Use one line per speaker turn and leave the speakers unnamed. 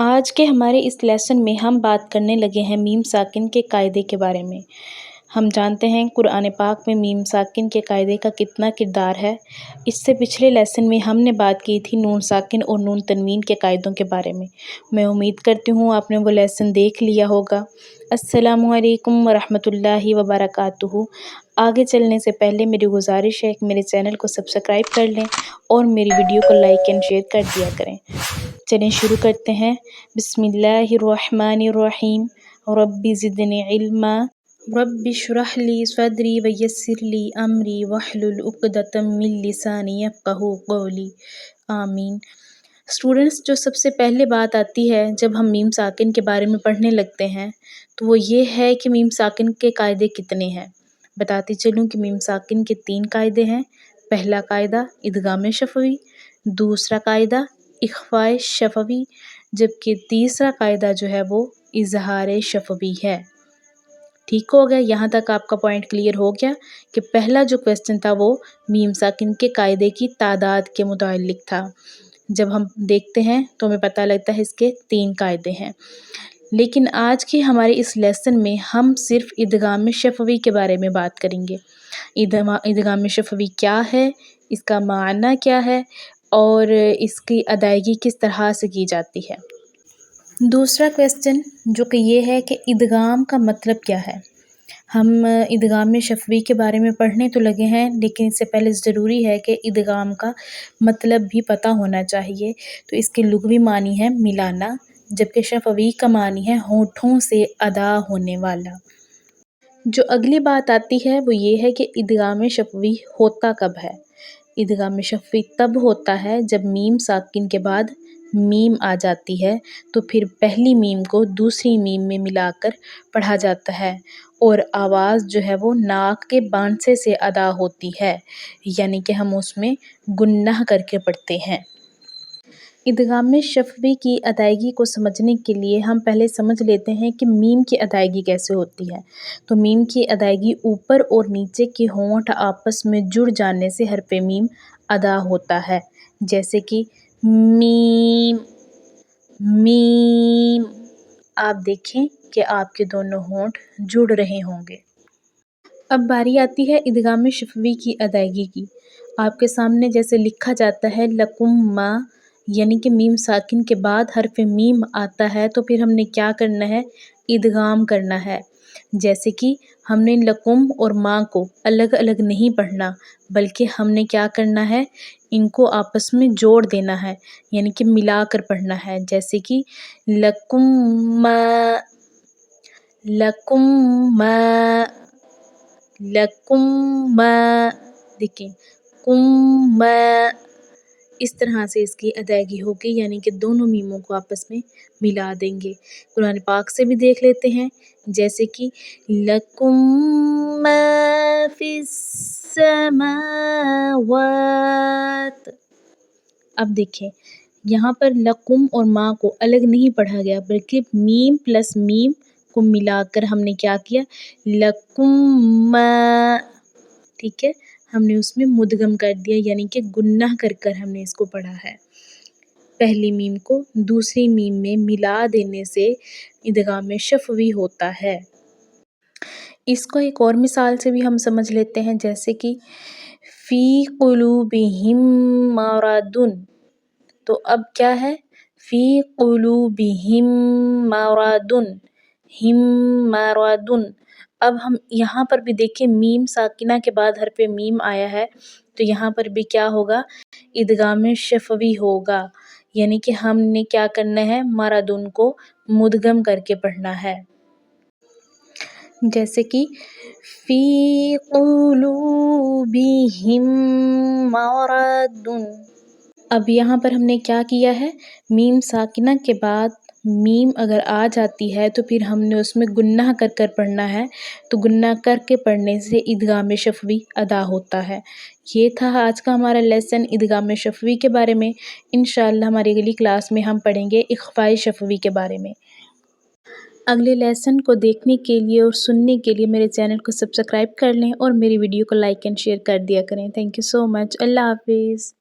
آج کے ہمارے اس لیسن میں ہم بات کرنے لگے ہیں میم ساکن کے قاعدے کے بارے میں۔ ہم جانتے ہیں قرآن پاک میں میم ساکن کے قاعدے کا کتنا کردار ہے۔ اس سے پچھلے لیسن میں ہم نے بات کی تھی نون ساکن اور نون تنوین کے قاعدوں کے بارے میں۔ میں امید کرتی ہوں آپ نے وہ لیسن دیکھ لیا ہوگا۔ السلام علیکم ورحمۃ اللہ وبرکاتہ۔ آگے چلنے سے پہلے میری گزارش ہے کہ میرے چینل کو سبسکرائب کر لیں اور میری ویڈیو کو لائک اینڈ شیئر کر دیا کریں۔ چلیں شروع کرتے ہیں۔ بسم اللہ الرحمن الرحیم۔ رب زدنی علما رب اشرح لی صدری ویسر لی امری واحلل عقدۃ من لسانی یفقہوا قولی، آمین۔ اسٹوڈنٹس، جو سب سے پہلے بات آتی ہے جب ہم میم ساکن کے بارے میں پڑھنے لگتے ہیں تو وہ یہ ہے کہ میم ساکن کے قاعدے کتنے ہیں۔ بتاتی چلوں کہ میم ساکن کے 3 قاعدے ہیں۔ پہلا قاعدہ ادغام شفوی، دوسرا قاعدہ اخفاء شفوی، جبکہ تیسرا قاعدہ جو ہے وہ اظہار شفوی ہے۔ ٹھیک ہو گیا؟ یہاں تک آپ کا پوائنٹ کلیئر ہو گیا کہ پہلا جو کویسچن تھا وہ میم ساکن کے قاعدے کی تعداد کے متعلق تھا۔ جب ہم دیکھتے ہیں تو ہمیں پتہ لگتا ہے اس کے 3 قاعدے ہیں۔ لیکن آج کے ہمارے اس لیسن میں ہم صرف ادغام شفوی کے بارے میں بات کریں گے۔ ادغام شفوی کیا ہے، اس کا معنی کیا ہے اور اس کی ادائیگی کس طرح سے کی جاتی ہے۔ دوسرا کویسچن جو کہ یہ ہے کہ ادغام کا مطلب کیا ہے۔ ہم ادغام شفوی کے بارے میں پڑھنے تو لگے ہیں، لیکن اس سے پہلے ضروری ہے کہ ادغام کا مطلب بھی پتہ ہونا چاہیے۔ تو اس کے لغوی معنی ہے ملانا، جبکہ شفوی کا معنی ہے ہونٹوں سے ادا ہونے والا۔ جو اگلی بات آتی ہے وہ یہ ہے کہ ادغام شفوی ہوتا کب ہے۔ ادغام شفوی تب ہوتا ہے جب میم ساکن کے بعد میم آ جاتی ہے تو پھر پہلی میم کو دوسری میم میں ملا کر پڑھا جاتا ہے اور آواز جو ہے وہ ناک کے بانسے سے ادا ہوتی ہے، یعنی کہ ہم اس میں گنہ کر کے پڑھتے ہیں۔ ادغام شفوی کی ادائیگی کو سمجھنے کے لیے ہم پہلے سمجھ لیتے ہیں کہ میم کی ادائیگی کیسے ہوتی ہے۔ تو میم کی ادائیگی اوپر اور نیچے کے ہونٹ آپس میں جڑ جانے سے حرف میم ادا ہوتا ہے، جیسے کہ میم میم۔ آپ دیکھیں کہ آپ کے دونوں ہونٹ جڑ رہے ہوں گے۔ اب باری آتی ہے ادغام شفوی کی ادائیگی کی۔ آپ کے سامنے جیسے لکھا جاتا ہے لکم ما، یعنی کہ میم ساکن کے بعد حرف میم آتا ہے تو پھر ہم نے کیا کرنا ہے، ادغام کرنا ہے۔ جیسے کہ ہم نے لکم اور ما کو الگ الگ نہیں پڑھنا، بلکہ ہم نے کیا کرنا ہے، ان کو آپس میں جوڑ دینا ہے، یعنی کہ ملا کر پڑھنا ہے۔ جیسے کہ لکم ما لکم ما لکم ما، دیکھیں کم ما، اس طرح سے اس کی ادائیگی ہوگی، یعنی کہ دونوں میموں کو آپس میں ملا دیں گے۔ قرآن پاک سے بھی دیکھ لیتے ہیں، جیسے کہ لَکُم مَا فِی السَّمَاوَاتِ۔ اب دیکھیں یہاں پر لَکُم اور ما کو الگ نہیں پڑھا گیا، بلکہ میم پلس میم کو ملا کر ہم نے کیا کیا، لَکُم مَا، ٹھیک ہے، ہم نے اس میں مدغم کر دیا، یعنی کہ گنہ کر کر ہم نے اس کو پڑھا ہے۔ پہلی میم کو دوسری میم میں ملا دینے سے ادغام شفوی ہوتا ہے۔ اس کو ایک اور مثال سے بھی ہم سمجھ لیتے ہیں، جیسے کہ فی قلوبہم مرض۔ تو اب کیا ہے، فی قلوبہم مرض، ہم مرض۔ اب ہم یہاں پر بھی دیکھیں میم ساکنہ کے بعد حرف میم آیا ہے تو یہاں پر بھی کیا ہوگا، ادغام شفوی ہوگا، یعنی کہ ہم نے کیا کرنا ہے، مرادن کو مدغم کر کے پڑھنا ہے۔ جیسے کہ فی قلوبہم مرض۔ اب یہاں پر ہم نے کیا کیا ہے، میم ساکنہ کے بعد میم اگر آ جاتی ہے تو پھر ہم نے اس میں گنہ کر کر پڑھنا ہے، تو گنہ کر کے پڑھنے سے ادغام شفوی ادا ہوتا ہے۔ یہ تھا آج کا ہمارا لیسن ادغام شفوی کے بارے میں۔ انشاءاللہ ہماری اگلی کلاس میں ہم پڑھیں گے اخفاء شفوی کے بارے میں۔ اگلے لیسن کو دیکھنے کے لیے اور سننے کے لیے میرے چینل کو سبسکرائب کر لیں اور میری ویڈیو کو لائک اینڈ شیئر کر دیا کریں۔ تھینک یو سو مچ۔ اللہ حافظ۔